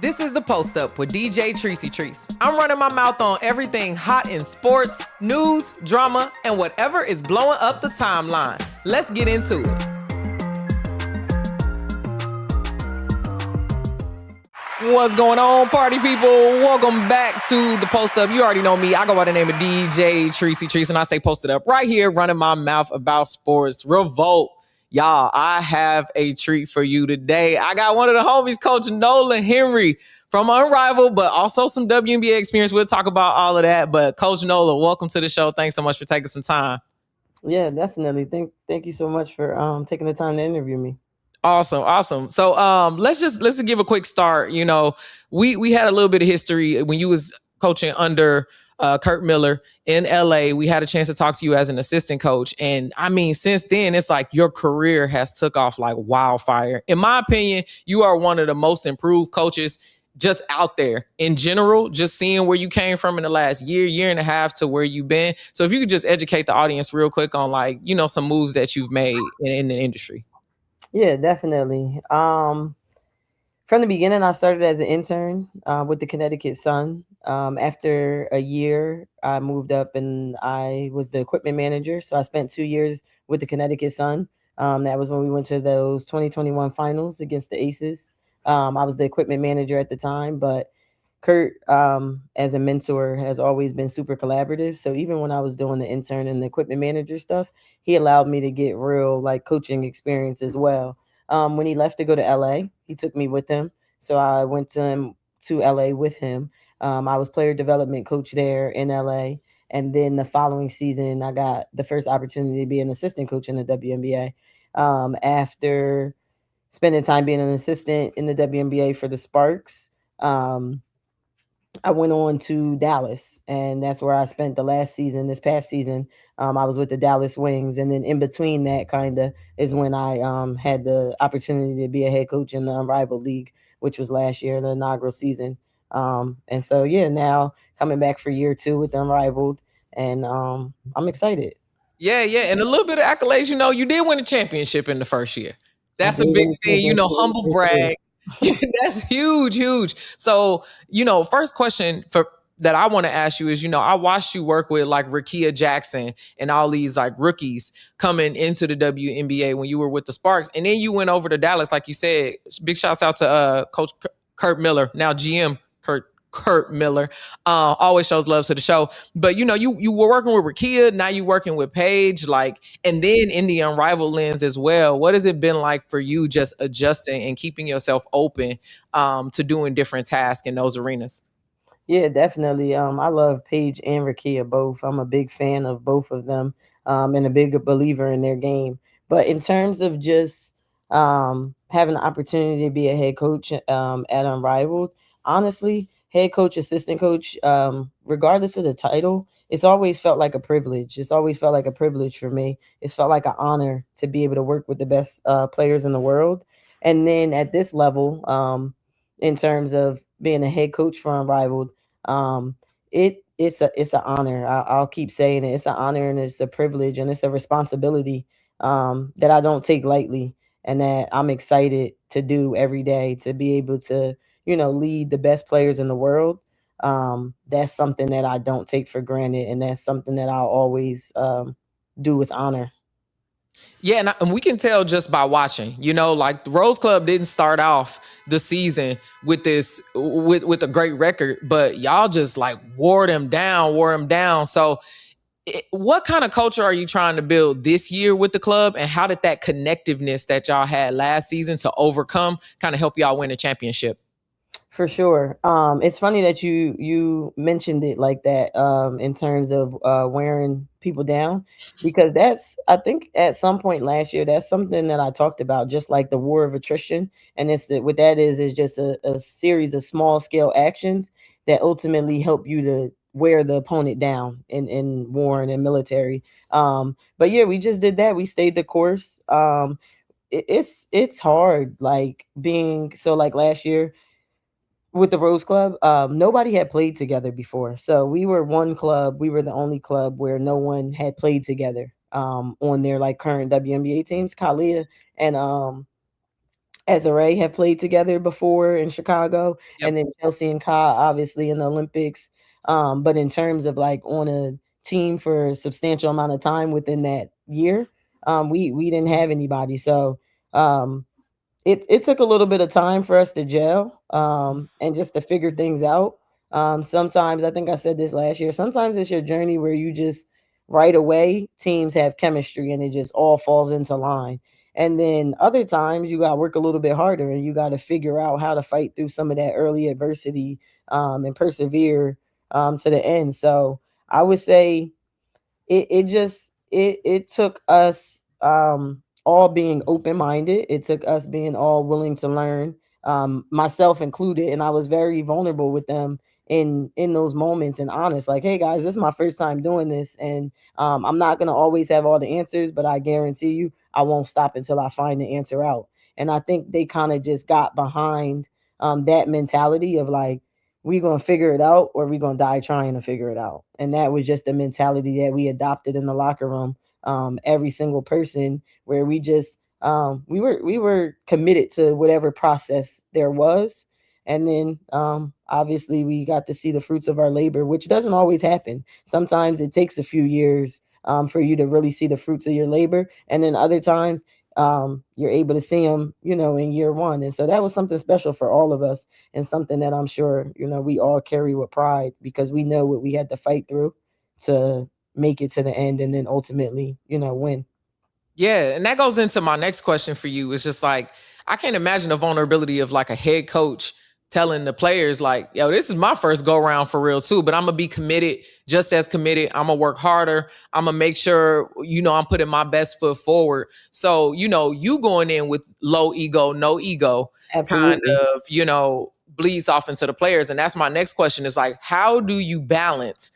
This is The Post Up with DJ Trice. I'm running my mouth on everything hot in sports, news, drama, and whatever is blowing up the timeline. Let's get into it. What's going on, party people? Welcome back to The Post Up. You already know me. I go by the name of DJ Trice, and I stay posted up right here, running my mouth about sports. Revolt. Y'all, I have a treat for you today. I got one of the homies, Coach Nola Henry from Unrivaled, but also some WNBA experience. We'll talk about all of that. But Coach Nola, welcome to the show. Thanks so much for taking some time. Yeah, definitely. Thank you so much for taking the time to interview me. Awesome. So let's just give a quick start. You know, we had a little bit of history when you was coaching under Kurt Miller in LA. We had a chance to talk to you as an assistant coach. And I mean, since then, it's like your career has took off like wildfire. In my opinion, you are one of the most improved coaches just out there in general, just seeing where you came from in the last year and a half to where you've been. So if you could just educate the audience real quick on like, you know, some moves that you've made in the industry. Yeah, definitely. From the beginning, I started as an intern with the Connecticut Sun. After a year, I moved up and I was the equipment manager. So I spent 2 years with the Connecticut Sun. That was when we went to those 2021 finals against the Aces. I was the equipment manager at the time, but Kurt, as a mentor, has always been super collaborative. So even when I was doing the intern and the equipment manager stuff, he allowed me to get real like coaching experience as well. When he left to go to LA, he took me with him. So I went to LA with him. I was player development coach there in LA. And then the following season, I got the first opportunity to be an assistant coach in the WNBA. After spending time being an assistant in the WNBA for the Sparks, I went on to Dallas, and that's where I spent the last season. This past season, I was with the Dallas Wings, and then in between that, kind of is when I had the opportunity to be a head coach in the Unrivaled League, which was last year, the inaugural season. And so, yeah, now coming back for year 2 with Unrivaled, and I'm excited. Yeah, and a little bit of accolades. You know, you did win a championship in the first year. That's a big thing. You know, humble brag. That's huge. So, you know, first question that I want to ask you is, you know, I watched you work with like Rickea Jackson and all these like rookies coming into the WNBA when you were with the Sparks. And then you went over to Dallas, like you said. Big shouts out to Coach Kurt Miller, now GM Kurt Miller, always shows love to the show. But you know, you were working with Rickea, now you working with Paige, like, and then in the Unrivaled lens as well. What has it been like for you just adjusting and keeping yourself open to doing different tasks in those arenas? Yeah, definitely. I love Paige and Rickea both. I'm a big fan of both of them, and a big believer in their game. But in terms of just having the opportunity to be a head coach at Unrivaled, honestly, head coach, assistant coach, regardless of the title, it's always felt like a privilege. It's always felt like a privilege for me. It's felt like an honor to be able to work with the best players in the world. And then at this level, in terms of being a head coach for Unrivaled, it's an honor. I'll keep saying it. It's an honor and it's a privilege and it's a responsibility that I don't take lightly and that I'm excited to do every day, to be able to, you know, lead the best players in the world. That's something that I don't take for granted, and that's something that I'll always do with honor. Yeah, and we can tell just by watching, you know, like the Rose Club didn't start off the season with with a great record, but y'all just like wore them down. So what kind of culture are you trying to build this year with the club, and how did that connectiveness that y'all had last season to overcome kind of help y'all win a championship? For sure. It's funny that you mentioned it like that, in terms of wearing people down, because that's, I think at some point last year, that's something that I talked about, just like the war of attrition. And what that is just a series of small scale actions that ultimately help you to wear the opponent down in war and in military. But yeah, we just did that. We stayed the course. It's hard, like being so, like last year with the Rose Club, nobody had played together before. So we were one club. We were the only club where no one had played together on their like current WNBA teams. Kalia and Azuráe have played together before in Chicago, Yep. and then Chelsea and Ka obviously in the Olympics. But in terms of like on a team for a substantial amount of time within that year, we didn't have anybody. So um, it took a little bit of time for us to gel and just to figure things out. Sometimes I think I said this last year. Sometimes it's your journey where you just right away teams have chemistry and it just all falls into line. And then other times you got to work a little bit harder and you got to figure out how to fight through some of that early adversity and persevere to the end. So I would say it took us all being open-minded. It took us being all willing to learn, myself included, and I was very vulnerable with them in those moments and honest, like, hey guys, this is my first time doing this, and I'm not going to always have all the answers, but I guarantee you I won't stop until I find the answer out. And I think they kind of just got behind that mentality of like, we gonna figure it out or we gonna die trying to figure it out. And that was just the mentality that we adopted in the locker room. Every single person, where we just we were committed to whatever process there was. And then obviously we got to see the fruits of our labor, which doesn't always happen. Sometimes it takes a few years for you to really see the fruits of your labor, and then other times you're able to see them, in year one. And so that was something special for all of us, and something that I'm sure, we all carry with pride, because we know what we had to fight through to make it to the end and then ultimately, win. Yeah, and that goes into my next question for you. It's just like, I can't imagine the vulnerability of like a head coach telling the players like, yo, this is my first go round for real too, but I'm gonna be committed, just as committed. I'm gonna work harder. I'm gonna make sure, I'm putting my best foot forward. So, you going in with low ego, no ego, kind Absolutely. of, bleeds off into the players. And that's my next question, is like, how do you balance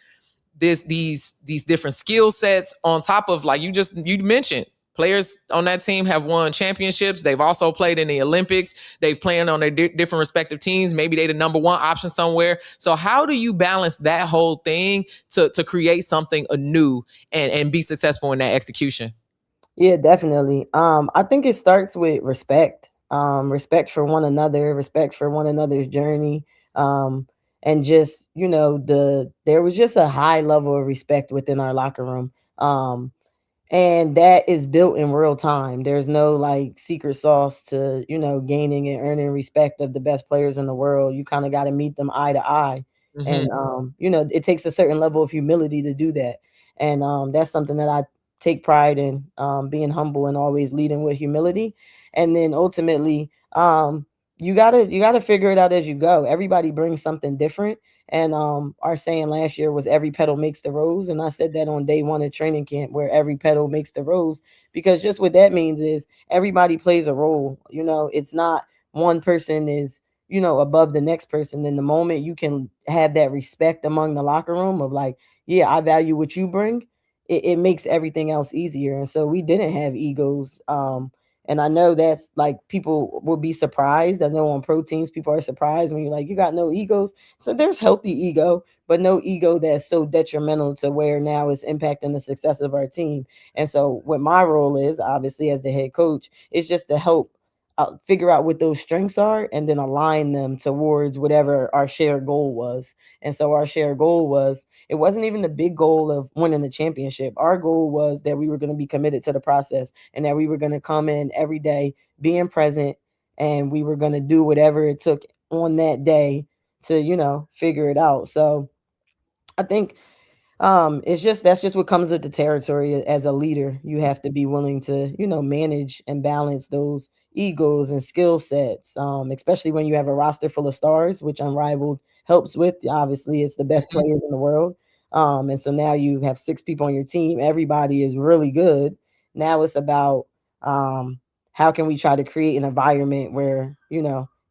these different skill sets on top of, like you mentioned, players on that team have won championships. They've also played in the Olympics. They've played on their different respective teams. Maybe they the number one option somewhere. So how do you balance that whole thing to create something anew and be successful in that execution? Yeah, definitely. I think it starts with respect. Respect for one another, respect for one another's journey. And just, there was just a high level of respect within our locker room. And that is built in real time. There's no like secret sauce to, gaining and earning respect of the best players in the world. You kind of got to meet them eye to eye. Mm-hmm. And it takes a certain level of humility to do that. And that's something that I take pride in, being humble and always leading with humility. And then ultimately, you gotta figure it out as you go. Everybody brings something different. And our saying last year was every petal makes the rose. And I said that on day one of training camp, where every petal makes the rose, because just what that means is everybody plays a role. It's not one person is, above the next person. In the moment you can have that respect among the locker room of like, yeah, I value what you bring, it makes everything else easier. And so we didn't have egos. And I know that's like people will be surprised. I know on pro teams, people are surprised when you're like, you got no egos. So there's healthy ego, but no ego that's so detrimental to where now it's impacting the success of our team. And so what my role is, obviously as the head coach, is just to help figure out what those strengths are and then align them towards whatever our shared goal was. And so our shared goal was, it wasn't even the big goal of winning the championship. Our goal was that we were going to be committed to the process, and that we were going to come in every day being present, and we were going to do whatever it took on that day to, figure it out. So I think it's just, that's just what comes with the territory. As a leader, you have to be willing to, manage and balance those egos and skill sets, especially when you have a roster full of stars, which Unrivaled helps with. Obviously it's the best Mm-hmm. players in the world. And so now you have 6 people on your team, everybody is really good. Now it's about how can we try to create an environment where,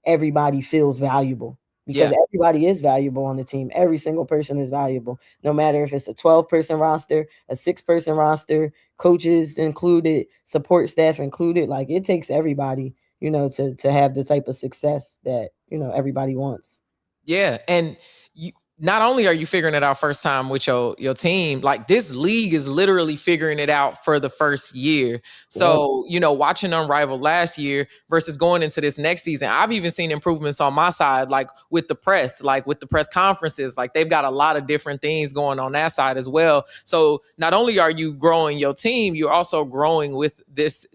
everybody feels valuable, because Yeah. everybody is valuable on the team. Every single person is valuable, no matter if it's a 12-person roster, a 6-person roster, coaches included, support staff included. Like, it takes everybody, to have the type of success that, everybody wants. Yeah, and you not only are you figuring it out first time with your team, like this league is literally figuring it out for the first year. So, watching Unrivaled last year versus going into this next season, I've even seen improvements on my side, like with the press, like with the press conferences, like they've got a lot of different things going on that side as well. So not only are you growing your team, you're also growing with this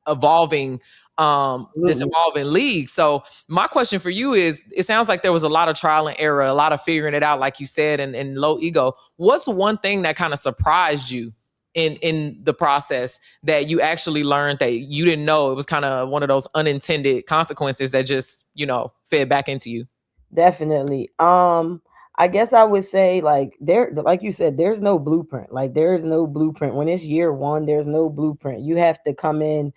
evolving league. So my question for you is, it sounds like there was a lot of trial and error, a lot of figuring it out, like you said, and low ego. What's one thing that kind of surprised you in the process that you actually learned that you didn't know? It was kind of one of those unintended consequences that just, fed back into you. Definitely. I guess I would say like you said, there's no blueprint. Like there is no blueprint. When it's year one, there's no blueprint. You have to come in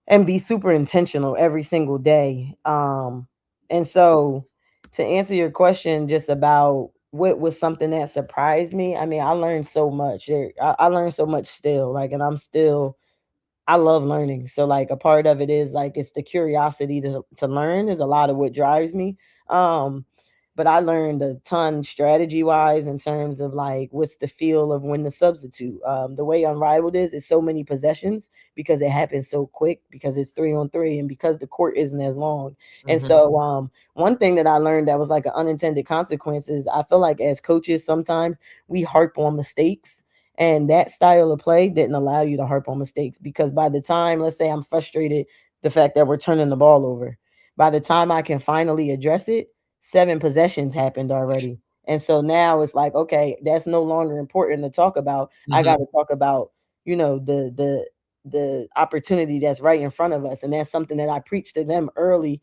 and be super intentional every single day. And so to answer your question just about what was something that surprised me, I mean, I learned so much. I learned so much still, like, and I love learning. So like a part of it is like it's the curiosity to learn is a lot of what drives me. But I learned a ton strategy wise in terms of like what's the feel of when to substitute. The way Unrivaled is so many possessions because it happens so quick because it's 3-on-3 and because the court isn't as long. And so one thing that I learned that was like an unintended consequence is I feel like as coaches sometimes we harp on mistakes. And that style of play didn't allow you to harp on mistakes because by the time, let's say I'm frustrated, the fact that we're turning the ball over, by the time I can finally address it, 7 possessions happened already. And so now it's like, okay, that's no longer important to talk about. I got to talk about, the opportunity that's right in front of us. And that's something that I preached to them early,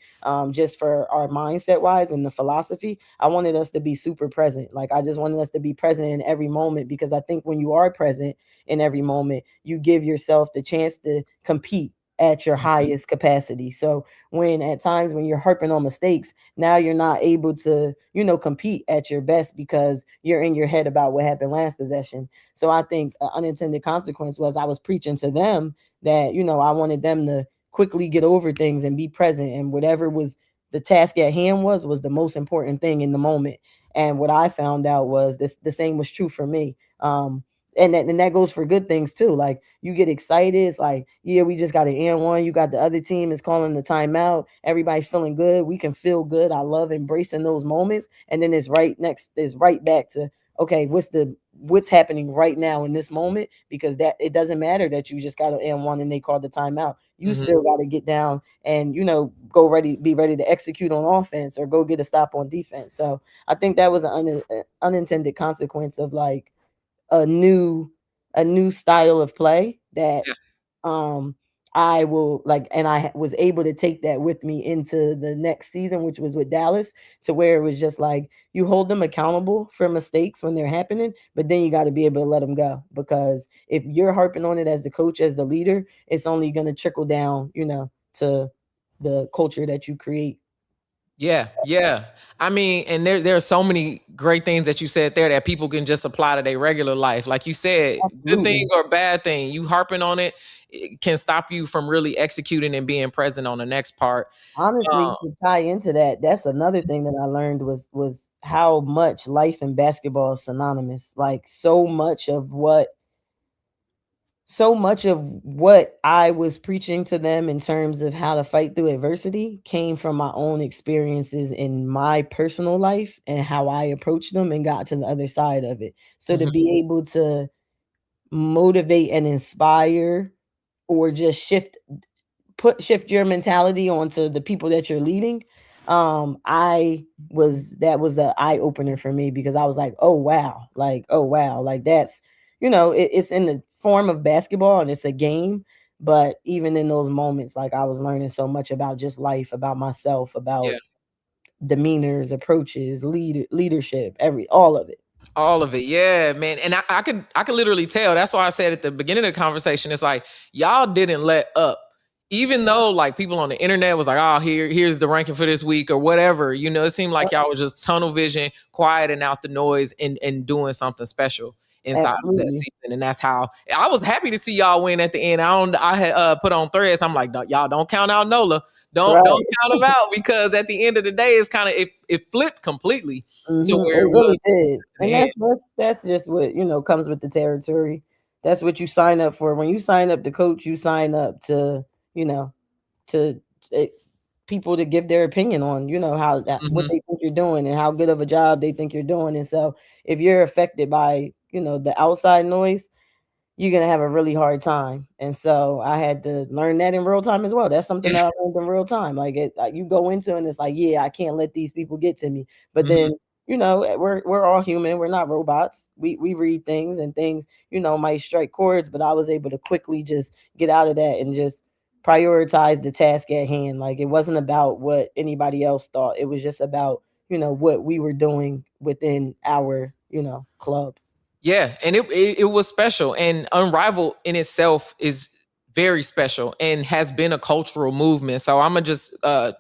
just for our mindset wise and the philosophy. I wanted us to be super present. Like I just wanted us to be present in every moment because I think when you are present in every moment, you give yourself the chance to compete at your highest capacity. So when at times when you're harping on mistakes, now you're not able to, compete at your best because you're in your head about what happened last possession. So I think an unintended consequence was I was preaching to them that, I wanted them to quickly get over things and be present, and whatever was the task at hand was the most important thing in the moment. And what I found out was this, the same was true for me. And that goes for good things too. Like you get excited. It's like, yeah, we just got an N1. You got the other team is calling the timeout. Everybody's feeling good. We can feel good. I love embracing those moments. And then it's right back to, okay, what's happening right now in this moment? Because that it doesn't matter that you just got an N1 and they called the timeout. You still got to get down and, be ready to execute on offense or go get a stop on defense. So I think that was an unintended consequence of like, a new style of play that I will like, and I was able to take that with me into the next season, which was with Dallas, to where it was just like you hold them accountable for mistakes when they're happening, but then you got to be able to let them go, because if you're harping on it as the coach, as the leader, it's only going to trickle down, to the culture that you create. Yeah. I mean, and there are so many great things that you said there that people can just apply to their regular life. Like you said, good thing or bad thing, you harping on it can stop you from really executing and being present on the next part. Honestly, to tie into that, that's another thing that I learned was how much life and basketball is synonymous. Like so much of what I was preaching to them in terms of how to fight through adversity came from my own experiences in my personal life and how I approached them and got to the other side of it. So to be able to motivate and inspire or just shift your mentality onto the people that you're leading, that was an eye opener for me, because I was like, oh wow, like that's, it's in the form of basketball and it's a game, but even in those moments, like I was learning so much about just life, about myself, about demeanors, approaches, leadership, all of it. All of it, yeah, man. And I could literally tell. That's why I said at the beginning of the conversation, it's like y'all didn't let up. Even though like people on the internet was like, oh, here's the ranking for this week or whatever, it seemed like y'all was just tunnel vision, quiet and out the noise and doing something special. inside of that Absolutely. season. And that's how I was happy to see y'all win at the end. I had put on threads. I'm like, y'all don't count out Nola. Don't Right. count him out, because at the end of the day, it's kind of it flipped completely to where It it really was did. in And the end. that's just what, comes with the territory. That's what you sign up for. When you sign up to coach, you sign up to, you know, to people to give their opinion on, how that what Mhm. they think you're doing and how good of a job they think you're doing. And so if you're affected by, the outside noise, you're gonna have a really hard time. And so I had to learn that in real time as well. That's something Yeah. that I learned in real time. Like you go into it and it's like, yeah, I can't let these people get to me. But Mhm. then, we're all human. We're not robots. We read things and things, might strike chords. But I was able to quickly just get out of that and just prioritize the task at hand. Like it wasn't about what anybody else thought. It was just about, what we were doing within our, club. Yeah, and it was special, and Unrivaled in itself is very special and has been a cultural movement. So I'm gonna just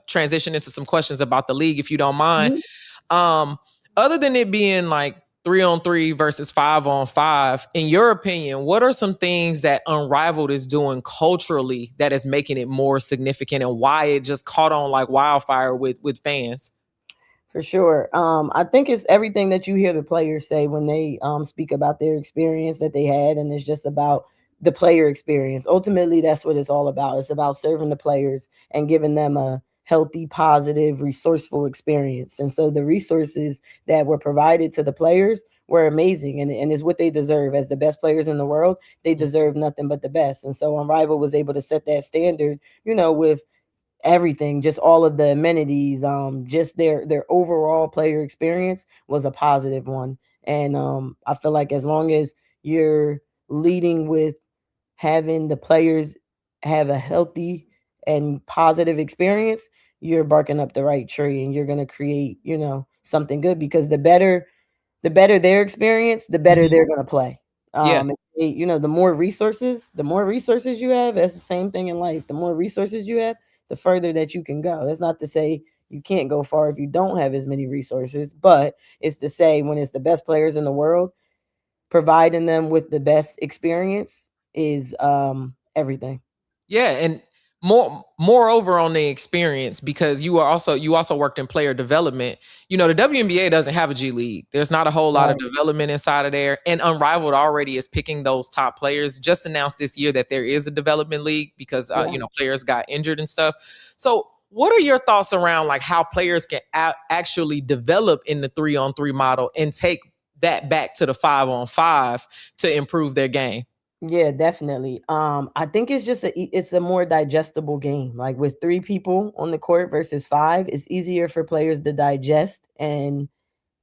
transition into some questions about the league, if you don't mind. Mhm. Um, Other than it being like 3-on-3 versus 5-on-5, in your opinion, what are some things that Unrivaled is doing culturally that is making it more significant, and why it just caught on like wildfire with fans? For sure. I think it's everything that you hear the players say when they speak about their experience that they had, and it's just about the player experience. Ultimately, that's what it's all about. It's about serving the players and giving them a healthy, positive, resourceful experience. And so the resources that were provided to the players were amazing, and is what they deserve. As the best players in the world, they deserve nothing but the best. And so Unrivaled was able to set that standard, with everything, just all of the amenities, just their overall player experience was a positive one. And I feel like as long as you're leading with having the players have a healthy and positive experience, you're barking up the right tree and you're going to create, something good, because the better their experience, the better Mhm. they're gonna play. Yeah. The more resources you have, that's the same thing in life. The more resources you have, the further that you can go. That's not to say you can't go far if you don't have as many resources, but it's to say when it's the best players in the world, providing them with the best experience is everything. Yeah, and moreover on the experience, because you also worked in player development. The WNBA doesn't have a G League. There's not a whole lot of Right. development inside of there, and Unrivaled already is picking those top players. Just announced this year that there is a development league because Yeah. players got injured and stuff. So, what are your thoughts around like how players can actually develop in the 3-on-3 model and take that back to the 5-on-5 to improve their game? Yeah, definitely. I think it's a more digestible game. Like with three people on the court versus five, it's easier for players to digest. And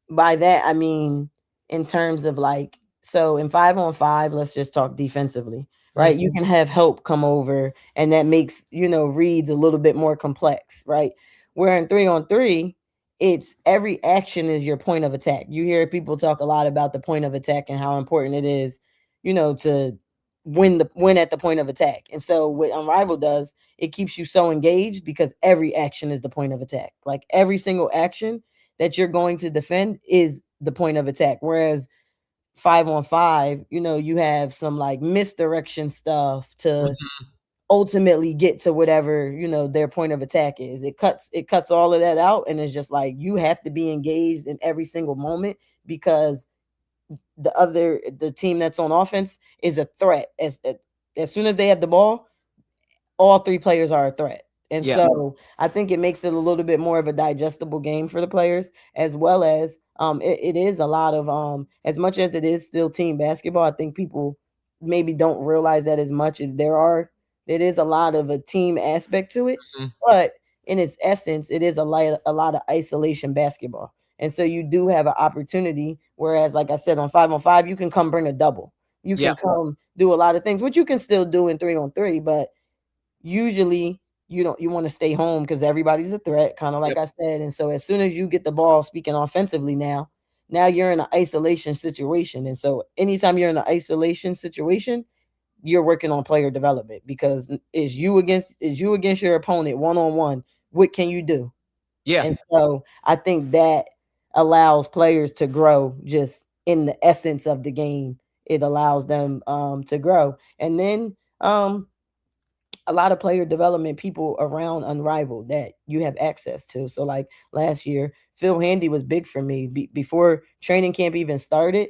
by that, I mean, in terms of like, so in 5-on-5, let's just talk defensively, right? You Mhm. can have help come over, and that makes, reads a little bit more complex, right? Where in 3-on-3, it's every action is your point of attack. You hear people talk a lot about the point of attack and how important it is, to win at the point of attack. And so what Unrivaled does, it keeps you so engaged because every action is the point of attack. Like every single action that you're going to defend is the point of attack. Whereas 5-on-5, you have some like misdirection stuff to Mhm. ultimately get to whatever, their point of attack is. It cuts all of that out, and it's just like you have to be engaged in every single moment, because the team that's on offense is a threat. As soon as they have the ball, all three players are a threat. And Yeah. so I think it makes it a little bit more of a digestible game for the players, as well as it is a lot of as much as it is still team basketball. I think people maybe don't realize that as much. It is a lot of a team aspect to it, Mhm. but in its essence, it is a lot of isolation basketball. And so you do have an opportunity. Whereas, like I said, on 5-on-5, you can come bring a double. You Yeah. can come do a lot of things, which you can still do in 3-on-3, but usually you want to stay home because everybody's a threat, kind of like Yep. I said. And so as soon as you get the ball, speaking offensively now you're in an isolation situation. And so anytime you're in an isolation situation, you're working on player development, because is you against your opponent one on one. What can you do? Yeah. And so I think that allows players to grow just in the essence of the game it allows them to grow. And then a lot of player development people around Unrivaled that you have access to. So like last year, Phil Handy was big for me. Before training camp even started,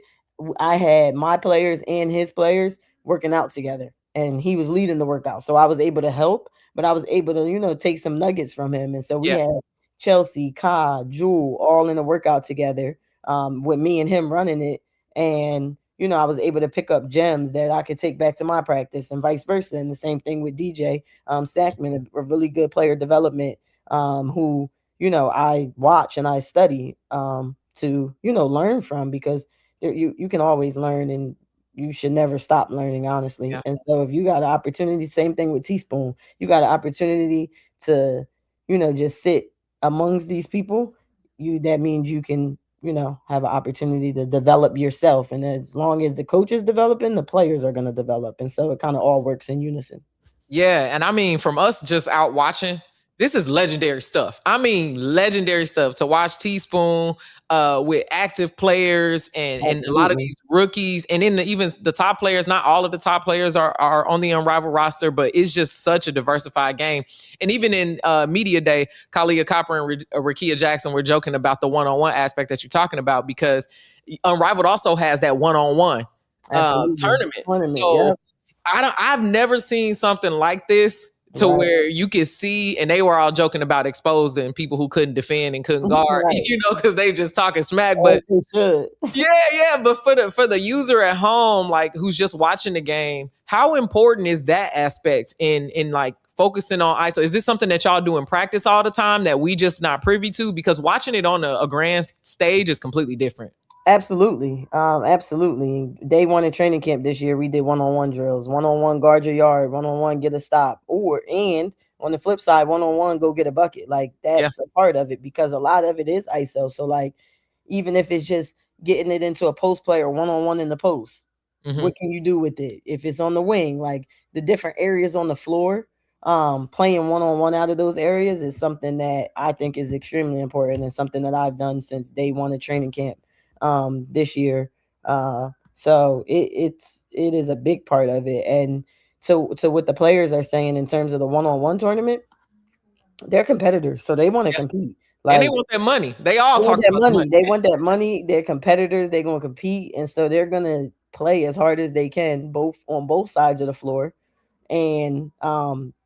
I had my players and his players working out together, and he was leading the workout. So I was able to help, but I was able to, take some nuggets from him. And so we Yeah. had Chelsea, Ka, Jewel all in the workout together, with me and him running it. And I was able to pick up gems that I could take back to my practice and vice versa. And the same thing with DJ Sackman, a really good player development, who, I watch and I study to, learn from, because you can always learn, and you should never stop learning, honestly. Yeah. And so if you got an opportunity, same thing with Teaspoon, you got an opportunity to, just sit amongst these people, that means you can, have an opportunity to develop yourself. And as long as the coach is developing, the players are going to develop. And so it kind of all works in unison. Yeah, and I mean, from us just out watching, this is legendary stuff. I mean, legendary stuff to watch Teaspoon with active players and a lot of Absolutely. these rookies, and then even the top players. Not all of the top players are on the Unrivaled roster, but it's just such a diversified game. And even in media day, Kalia Copper and Rickea Jackson were joking about the one-on-one aspect that you're talking about, because Unrivaled also has that one-on-one Absolutely. tournament. Yeah. So I've never seen something like this, to Right. where you could see, and they were all joking about exposing people who couldn't defend and couldn't guard, Right. because they just talking smack. As But they should. yeah, but for the user at home, like who's just watching the game, how important is that aspect in like focusing on ISO? Is this something that y'all do in practice all the time that we just not privy to? Because watching it on a grand stage is completely different. Absolutely. Absolutely. Day one in training camp this year, we did one-on-one drills, one-on-one guard your yard, one-on-one get a stop, and on the flip side, one-on-one go get a bucket. Like Yeah. that's a part of it, because a lot of it is ISO. So like, even if it's just getting it into a post play or one-on-one in the post, Mm-hmm. what can you do with it? If it's on the wing, like the different areas on the floor, playing one-on-one out of those areas is something that I think is extremely important, and something that I've done since day one of training camp this year. So it is a big part of it. And to what the players are saying in terms of the one-on-one tournament, they're competitors, so they want to Yeah. compete. And they Like want that money. They all they talk want that about the money. money. They want that money. They're competitors. They're gonna compete, and so they're gonna play as hard as they can, both on both sides of the floor. And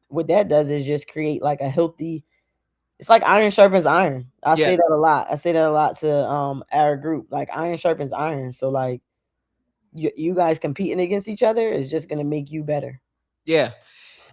what that does is just create like a healthy. It's like iron sharpens iron. I Yeah. say that a lot. I say that a lot to our group. Like iron sharpens iron. So like you guys competing against each other is just gonna make you better. Yeah.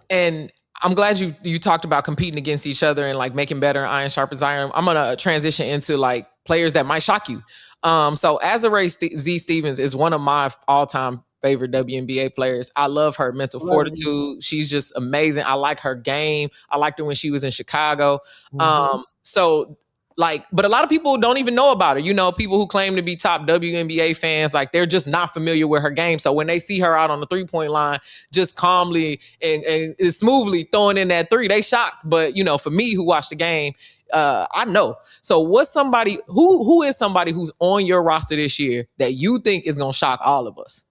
And I'm glad you talked about competing against each other and like making better, iron sharpens iron. I'm gonna transition into like players that might shock you. So Azuráe Stevens is one of my all-time favorite WNBA players. I love her mental Lovely. fortitude. She's just amazing. I like her game. I liked her when she was in Chicago. Mhm. So like, but a lot of people don't even know about her. People who claim to be top WNBA fans, like they're just not familiar with her game. So when they see her out on the 3-point line, just calmly and smoothly throwing in that three, they shocked. But for me who watched the game, I know. So what's somebody who is somebody who's on your roster this year that you think is gonna shock all of us?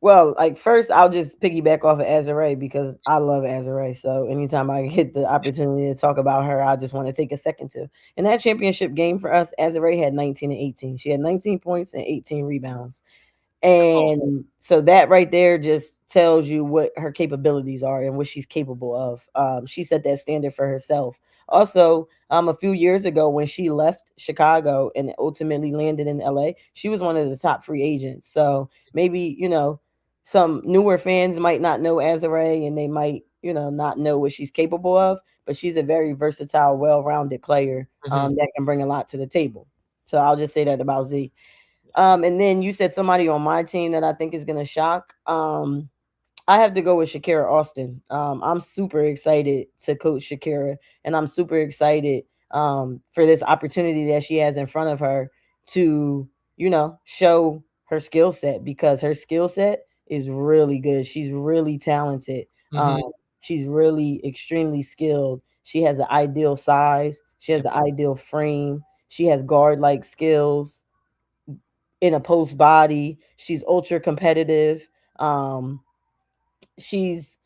Well, like first, I'll just piggyback off of Azuráe because I love Azuráe. So anytime I get the opportunity to talk about her, I just want to take a second to. In that championship game for us, Azuráe had 19 and 18. She had 19 points and 18 rebounds. And so that right there just tells you what her capabilities are and what she's capable of. She set that standard for herself. Also, a few years ago when she left Chicago and ultimately landed in LA, she was one of the top free agents. So maybe, some newer fans might not know Azuráe and they might, not know what she's capable of, but she's a very versatile, well-rounded player that can bring a lot to the table. So I'll just say that about Z. And then you said somebody on my team that I think is gonna shock. I have to go with Shakira Austin. I'm super excited to coach Shakira, and I'm super excited for this opportunity that she has in front of her to, show her skill set, because her skill set is really good. She's really talented. Mm-hmm. She's really extremely skilled. She has the ideal size. She has Yep. the ideal frame. She has guard like skills. in a post body. She's ultra competitive. Um, she's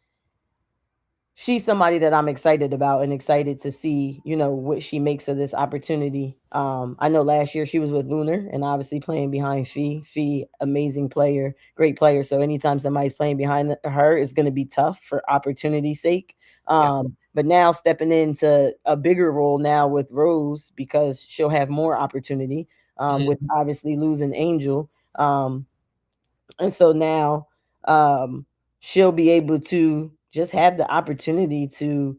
she's somebody that I'm excited about and excited to see, what she makes of this opportunity. I know last year she was with Lunar and obviously playing behind Fee. Fee, amazing player, great player. So anytime somebody's playing behind her, it's going to be tough for opportunity's sake. Yeah. But now stepping into a bigger role now with Rose because she'll have more opportunity with obviously losing Angel. And so now she'll be able to just have the opportunity to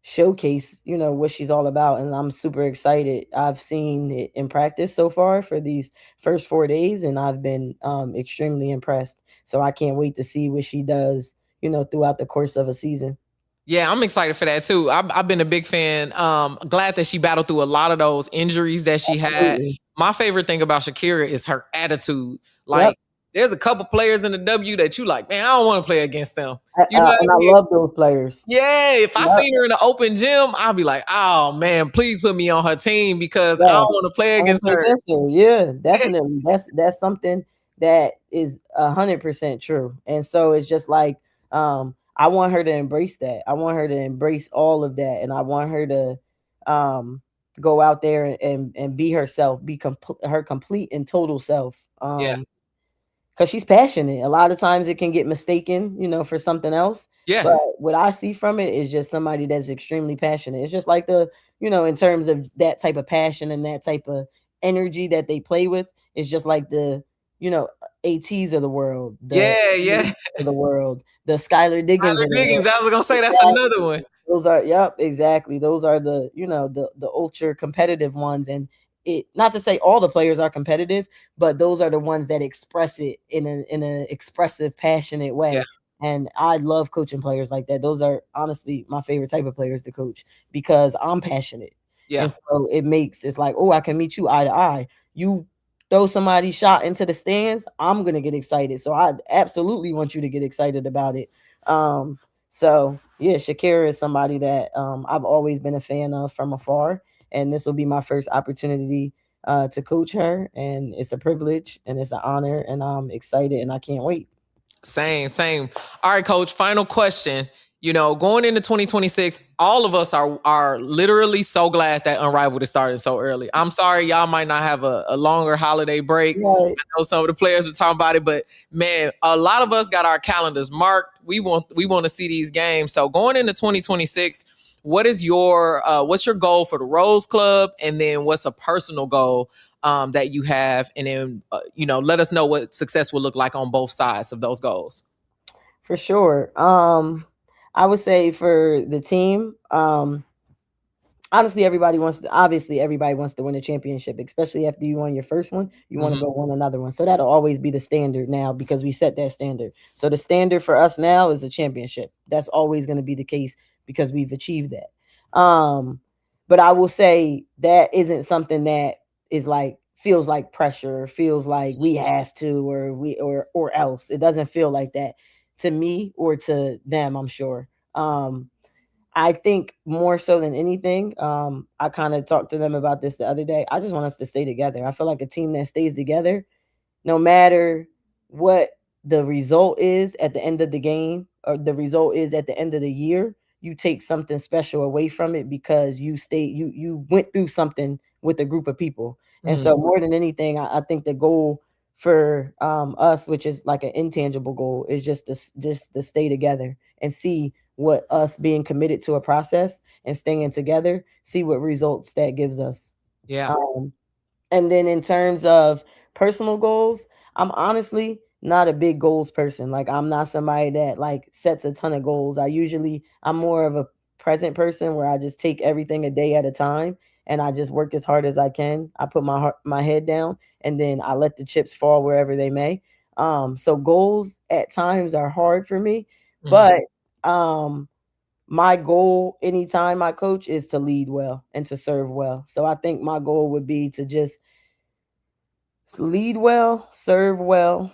showcase, what she's all about. And I'm super excited. I've seen it in practice so far for these first 4 days, and I've been extremely impressed. So I can't wait to see what she does, throughout the course of a season. Yeah, I'm excited for that too. I've been a big fan. Glad that she battled through a lot of those injuries that she had. Absolutely. My favorite thing about Shakira is her attitude. Yep. Like, there's a couple players in the W that you like, man, I don't want to play against them. You know what And I I mean? love those players. Yeah, if I Yep. seen her in the open gym, I'll be like, oh man, please put me on her team because I Yeah. don't want to play against her. Yeah, definitely. That's something that is 100% true. And so it's just like I want her to embrace that. I want her to embrace all of that, and I want her to go out there and be herself, be her complete and total self. Yeah, Because she's passionate. A lot of times it can get mistaken, for something else. yeah, But what I see from it is just somebody that's extremely passionate. It's just like in terms of that type of passion and that type of energy that they play with, it's just like the, you know, ATs of the world, the yeah, yeah. of the world, the Skylar Diggins Tyler of the world. Diggins, I was gonna say that's another Exactly. one. Those are, yep, exactly. Those are the ultra competitive ones. And it, not to say all the players are competitive, but those are the ones that express it in a expressive, passionate Yeah, way. And I love coaching players like that. Those are honestly my favorite type of players to coach because I'm passionate. yeah, And so it's like, oh, I can meet you eye to eye. You throw somebody's shot into the stands, I'm gonna get excited. So I absolutely want you to get excited about it. So yeah, Shakira is somebody that I've always been a fan of from afar, and this will be my first opportunity to coach her, and it's a privilege and it's an honor, and I'm excited and I can't wait. same, same. All right, coach. Final question. Going into 2026, all of us are literally so glad that Unrivaled is starting so early. I'm sorry, y'all might not have a longer holiday break. Right. I know some of the players were talking about it, but man, a lot of us got our calendars marked. We want to see these games. So going into 2026, what's your goal for the Rose Club, and then what's a personal goal that you have, and then let us know what success will look like on both sides of those goals. For sure. I would say for the team, honestly, obviously everybody wants to win a championship, especially after you won your first one. You want to go win another one. So that'll always be the standard now because we set that standard. So the standard for us now is a championship. That's always going to be the case because we've achieved that. But I will say that isn't something that is like feels like pressure, or feels like we have to, or else. It doesn't feel like that to me or to them, I'm sure. I think more so than anything, I kind of talked to them about this the other day. I just want us to stay together. I feel like a team that stays together, no matter what the result is at the end of the game or the result is at the end of the year, you take something special away from it because you went through something with a group of people. And so more than anything, I think the goal for us, which is like an intangible goal, is just to stay together and see what us being committed to a process and staying together, see what results that gives us. Yeah. Um, and then in terms of personal goals, I'm honestly not a big goals person. Like I'm not somebody that like sets a ton of goals. I'm more of a present person where I just take everything a day at a time and I just work as hard as I can. I put my head down and then I let the chips fall wherever they may. So goals at times are hard for me, but um my goal anytime I coach is to lead well and to serve well. So I think my goal would be to just lead well, serve well,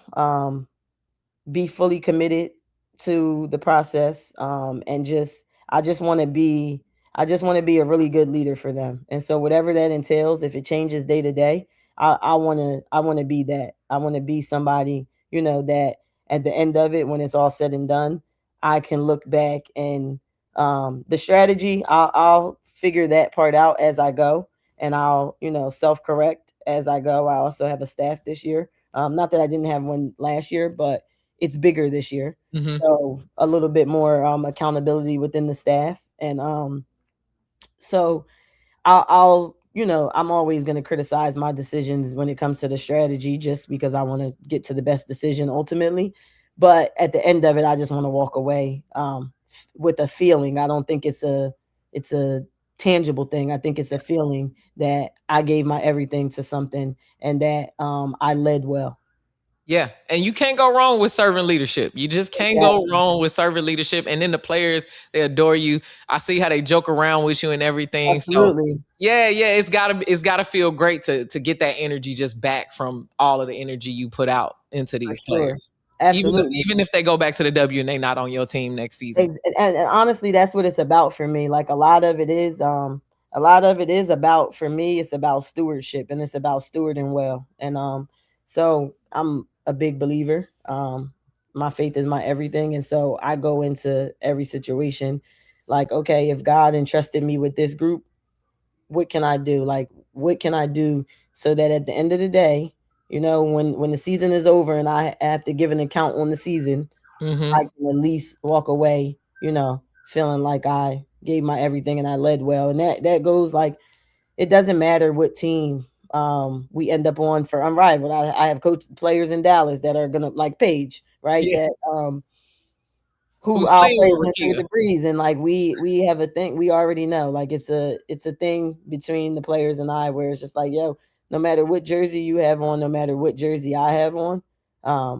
be fully committed to the process, and I just want to be I just want to be a really good leader for them. And so whatever that entails, if it changes day to day, I want to be that. I want to be somebody, that at the end of it, when it's all said and done, I can look back and the strategy, I'll figure that part out as I go, and I'll, self correct as I go. I also have a staff this year. Not that I didn't have one last year, but it's bigger this year. Mm-hmm. So a little bit more accountability within the staff. And so I'll I'm always going to criticize my decisions when it comes to the strategy, just because I want to get to the best decision ultimately. But at the end of it, I just want to walk away with a feeling. I don't think it's a tangible thing. I think it's a feeling that I gave my everything to something, and that I led well. Yeah, and you can't go wrong with servant leadership. You just can't go wrong with servant leadership. And then the players, they adore you. I see how they joke around with you and everything. Absolutely. So yeah, it's gotta feel great to get that energy just back from all of the energy you put out into these players. Absolutely. Even if they go back to the W and they not on your team next season. And honestly, that's what it's about for me. Like a lot of it is about, for me, it's about stewardship, and it's about stewarding well. And so I'm a big believer. My faith is my everything. And so I go into every situation like, okay, if God entrusted me with this group, what can I do? Like, what can I do so that at the end of the day, when the season is over and I have to give an account on the season, mm-hmm. I can at least walk away, feeling like I gave my everything and I led well. And that goes like, it doesn't matter what team we end up on for Unrivaled. I have coach players in Dallas that are gonna, like Paige, right? Yeah. That who I'll play against in degrees, and like we have a thing. We already know, like it's a thing between the players and I, where it's just like, yo, no matter what jersey you have on, no matter what jersey I have on, I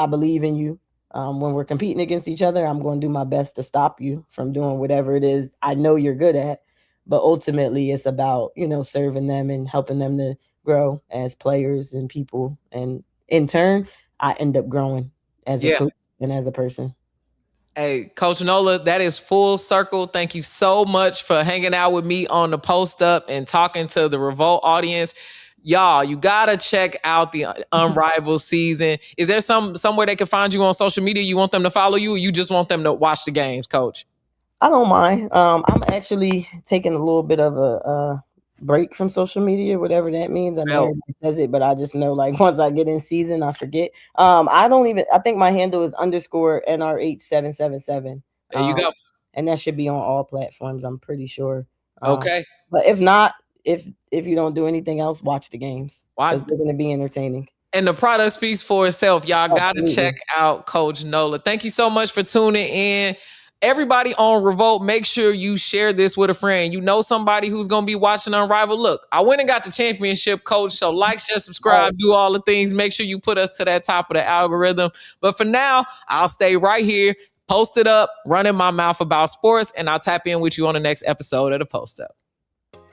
believe in you. When we're competing against each other, I'm going to do my best to stop you from doing whatever it is I know you're good at. But ultimately, it's about, serving them and helping them to grow as players and people. And in turn, I end up growing as a coach and as a person. Hey, Coach Nola, that is full circle. Thank you so much for hanging out with me on the Post Up and talking to the Revolt audience. Y'all, you gotta check out the Unrivaled season. Is there somewhere they can find you on social media? You want them to follow you, or you just want them to watch the games, Coach? I don't mind. I'm actually taking a little bit of a break from social media, whatever that means. I know everybody says it, but I just know, like, once I get in season, I forget. I think my handle is _NRH777. There you go. And that should be on all platforms, I'm pretty sure. Okay. But if not, if you don't do anything else, watch the games, because they're going to be entertaining. And the product speaks for itself. Y'all got to check out Coach Nola. Thank you so much for tuning in. Everybody on Revolt, make sure you share this with a friend. You know somebody who's going to be watching Unrivaled. Look, I went and got the championship, Coach. So like, share, subscribe, do all the things. Make sure you put us to that top of the algorithm. But for now, I'll stay right here, posted up, running my mouth about sports, and I'll tap in with you on the next episode of the Post Up.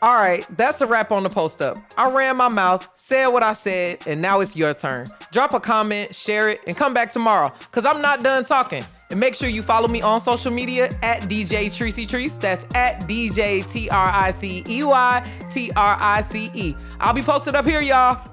All right, that's a wrap on the Post Up. I ran my mouth, said what I said, and now it's your turn. Drop a comment, share it, and come back tomorrow, because I'm not done talking. And make sure you follow me on social media at DJ Tricey Trice. That's at DJ TRICEY TRICE. I'll be posted up here, y'all.